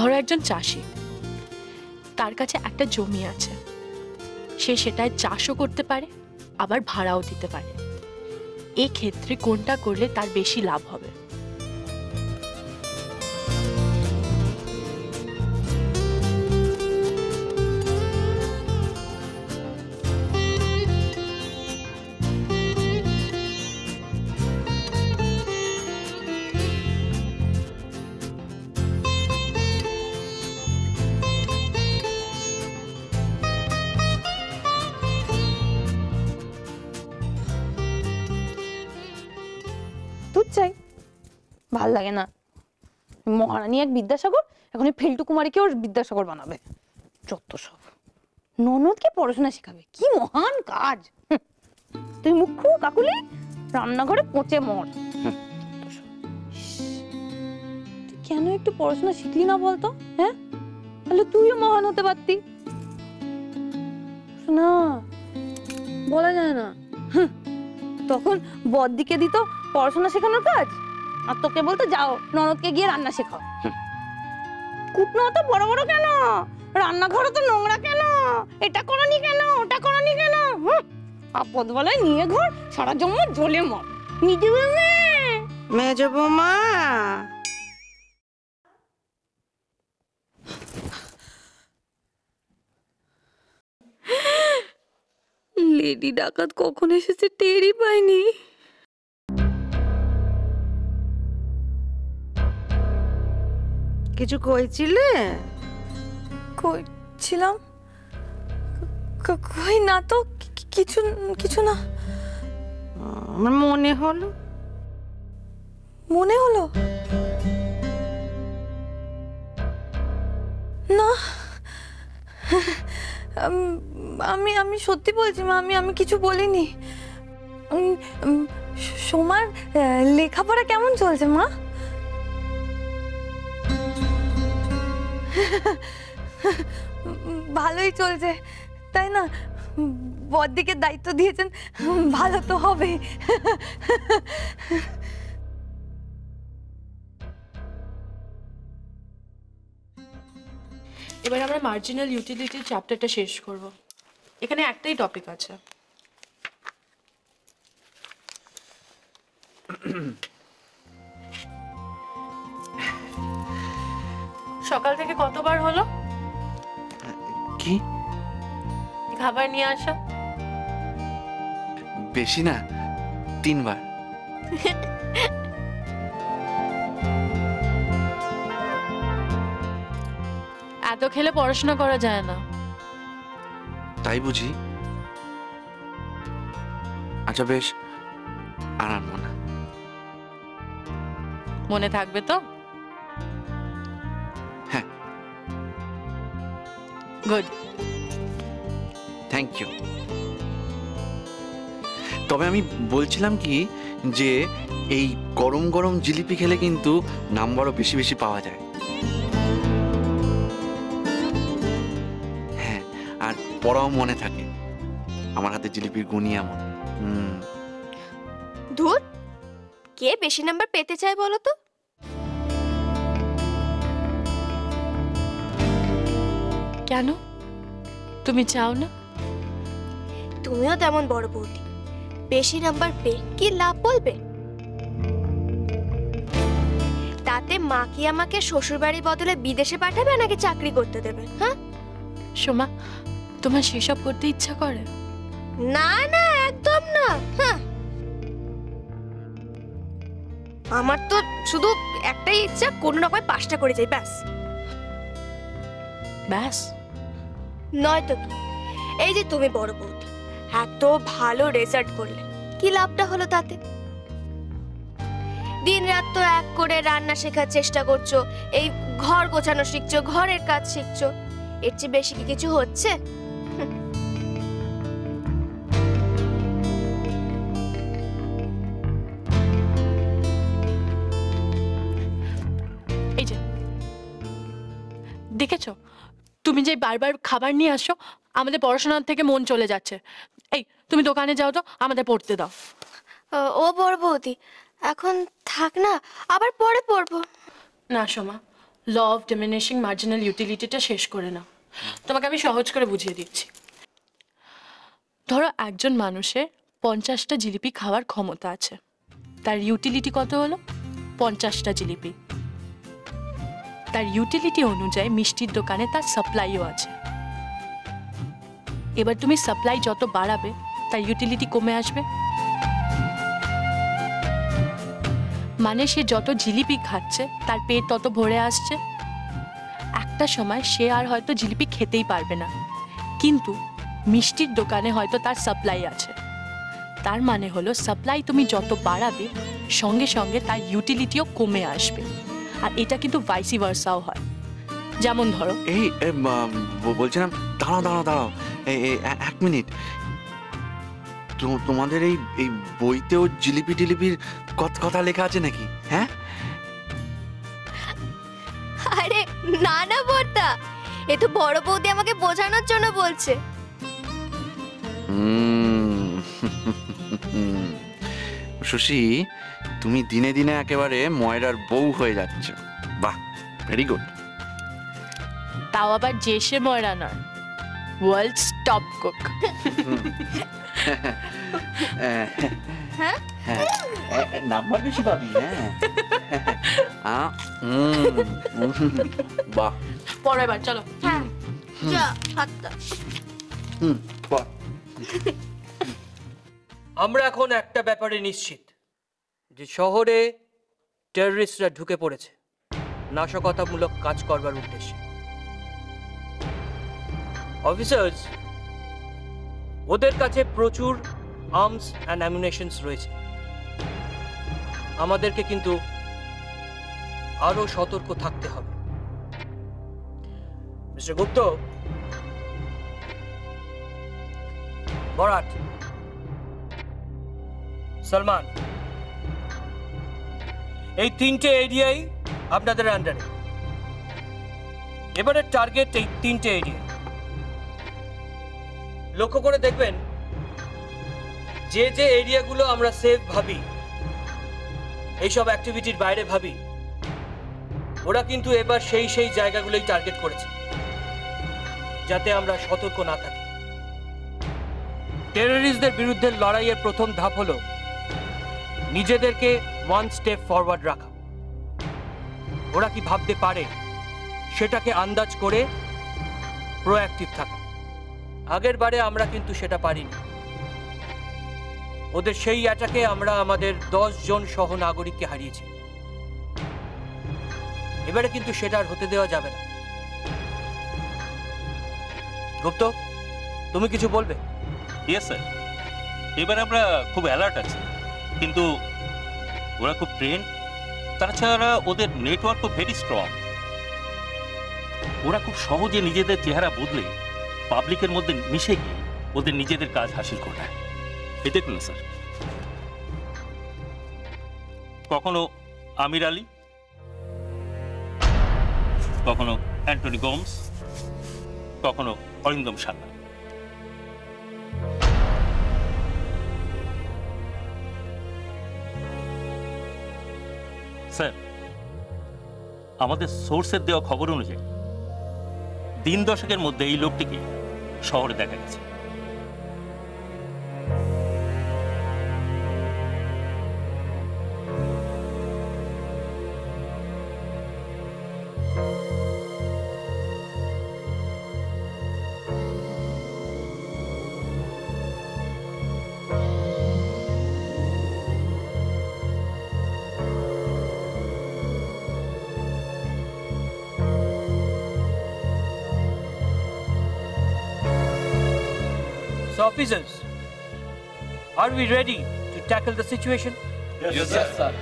ধরো একজন চাষি, তার কাছে একটা জমি আছে, সে সেটায় চাষও করতে পারে আবার ভাড়াও দিতে পারে। এই ক্ষেত্রে কোনটা করলে তার বেশি লাভ হবে? চাই ভাল লাগে না। মহারানী এক বিদ্যাসাগর, এখন এই ফেলটু কুমারীকে ওর বিদ্যাসাগর বানাবে। যত সব। ননদকে পড়াশোনা শেখাবে, কি মহান কাজ। তুই মুখ্য কাকুলি রান্নাঘরে পচে মর। তুই কেন একটু পড়াশোনা শিখলি না বলতো? হ্যাঁ, তাহলে তুইও মহান হতে পারতি না। বলা যায় না, তখন বড়দিকে দিত পড়াশোনা শেখানোর কাজ, আর তোকে বলতো যাও ননদকে গিয়ে রান্না শেখাও। কুটনো তো বড় বড় কেন, রান্নাঘরে তো নোংরা কেন, এটা করনি কেন, ওটা করনি কেন, আপদ বলে নিয়ে ঘর সারা জম্মু জ্বলে মর। মিঠু বৌমা, মেজ বৌমা, লেডি ডাকাত কখন এসেছে টেরই পাইনি। কিছু কইছিলে? কইছিলাম, কই না তো, কিছু কিছু না। আমার মনে হলো। মনে হলো না, আমি আমি সত্যি বলছি মা, আমি কিছু বলিনি। সোমার লেখাপড়া কেমন চলছে মা? ভালোই চলছে তাই না? বড়দিকে দায়িত্ব দিয়েছেন, ভালো তো হবে। এবার আমরা মার্জিনাল ইউটিলিটির চ্যাপ্টারটা শেষ করব। এখানে একটাই টপিক আছে। সকাল থেকে কতবার হলো কি খাবার নিয়ে আসা? বেশি না, 3 বার। এত খেলে পড়াশোনা করা যায় না। তাই বুঝি? আচ্ছা বেশ, আর আনবো না। মনে থাকবে তো? হ্যাঁ। Good, thank you. তবে আমি বলছিলাম কি, যে এই গরম গরম জিলিপি খেলে কিন্তু নাম্বারও বেশি বেশি পাওয়া যায়। হ্যাঁ, আর পড়াও মনে থাকে। আমার হাতে জিলিপির গুণই এমন। ধুর, কে বেশি নাম্বার পেতে চায় বলো তো? কেন তুমি চাও না? তুমিও তেমন বড় বৌদি, বেশি নাম্বার পেয়ে কি লাভ বলবে? তাতে মা কি আমাকে শ্বশুরবাড়ির বদলে বিদেশে পাঠাবে নাকি চাকরি করতে দেবে? হ্যাঁ সোমা, তোমার সেসব করতে ইচ্ছা করে? না না, একদম না। হ্যাঁ, আমার তো শুধু একটাই ইচ্ছা, কোনো রকমে পাসটা করে যাই, ব্যাস। ব্যাস? নয় তো কি, এই যে তুমি বড় বৌদি এত ভালো রেজাল্ট করলে, কি লাভটা হলো তাতে? দিন রাত তো এক করে রান্না শেখার চেষ্টা করছো, এই ঘর গোছানো শিখছো, ঘরের কাজ শিখছো, এর চেয়ে বেশি কি কিছু হচ্ছে? এই যে দেখেছো, তুমি যে বারবার খাবার নিয়ে আসো, আমাদের পড়াশোনার থেকে মন চলে যাচ্ছে। এই তুমি দোকানে যাও তো, আমাদের পড়তে দাও। ও বড় বৌদি, এখন থাক না, আবার পরে পড়বো। না Soma, law of diminishing marginal ইউটিলিটিটা শেষ করে নাও। তোমাকে আমি সহজ করে বুঝিয়ে দিচ্ছি। ধরো একজন মানুষের 50টা জিলিপি খাওয়ার ক্ষমতা আছে, তার ইউটিলিটি কত হলো? 50টা জিলিপি। তার ইউটিলিটি অনুযায়ী মিষ্টির দোকানে তার সাপ্লাইও আছে। এবার তুমি সাপ্লাই যত বাড়াবে তার ইউটিলিটি কমে আসবে। মানে সে যত জিলিপি খাচ্ছে তার পেট তত ভরে আসছে। একটা সময় সে আর হয়তো জিলিপি খেতেই পারবে না, কিন্তু মিষ্টির দোকানে হয়তো তার সাপ্লাই আছে। তার মানে হলো সাপ্লাই তুমি যত বাড়াবে সঙ্গে সঙ্গে তার ইউটিলিটিও কমে আসবে। আর এটা কিন্তু ভাইসি ভার্সাও হয়। যেমন ধরো এই বলছিলাম, দাঁড়াও এক মিনিট। তোমাদের এই বইতেও জিলিপি টিলিপির কথা লেখা আছে নাকি? হ্যাঁ, আরে না না বর্দা, এ তো বড় বৌদি আমাকে বোঝানোর জন্য বলছে। শশী, তুমি দিনে দিনে একেবারে ময়রার বউ হয়ে যাচ্ছ। বাহ, ভেরি গুড। তাও আবার যে সে ময়রা নয়, ওয়ার্ল্ডস টপ কুক। নাম্বার বেশি পাবি। হ্যাঁ, বাহ। পরে এবার চলো। হ্যাঁ যা হাতটা। আমরা এখন একটা ব্যাপারে নিশ্চিত যে শহরে টেররিস্টরা ঢুকে পড়েছে নাশকতামূলক কাজ করবার উদ্দেশ্যে। অফিসার্স, ওদের কাছে প্রচুর আর্মস অ্যান্ড অ্যামুনেশনস রয়েছে। আমাদেরকে কিন্তু আরো সতর্ক থাকতে হবে। মিস্টার গুপ্ত, বরাট, সলমান, এই 3টে এরিয়াই আপনাদের আন্ডারে। এবারে টার্গেট এই 3টে এরিয়া। লক্ষ্য করে দেখবেন যে যে এরিয়াগুলো আমরা সেফ ভাবি, এইসব অ্যাক্টিভিটির বাইরে ভাবি, ওরা কিন্তু এবার সেই জায়গাগুলোই টার্গেট করেছে, যাতে আমরা সতর্ক না থাকি। টেররিস্টদের বিরুদ্ধে লড়াইয়ের প্রথম ধাপ হলো নিজেদেরকে 1 স্টেপ ফরওয়ার্ড রাখা। ওরা কি ভাবতে পারে সেটাকে আন্দাজ করে প্রোঅ্যাক্টিভ থাকা। আগের বারে আমরা কিন্তু সেটা পারিনি। ওদের সেই অ্যাটাকে আমরা আমাদের 10 জন সহ নাগরিককে হারিয়েছি। এবারে কিন্তু সেটা আর হতে দেওয়া যাবে না। গুপ্ত, তুমি কিছু বলবে? ইয়েস স্যার, এবার আমরা খুব অ্যালার্ট আছি, কিন্তু ওরা খুব ট্রেন, তাছাড়া ওদের নেটওয়ার্কও ভেরি স্ট্রং। ওরা খুব সহজে নিজেদের চেহারা বদলে পাবলিকের মধ্যে মিশে গিয়ে ওদের নিজেদের কাজ হাসিল করে। এই দেখুন স্যার, কখনো আমির আলী, কখনো অ্যান্টনি গোমস, কখনো অরিন্দম সান্যাল। স্যার, আমাদের সোর্সের দেওয়া খবর অনুযায়ী 3 দশকের মধ্যে এই লোকটিকে শহরে দেখা গেছে। So officers, are we ready to tackle the situation? Yes, sir. Yes, sir.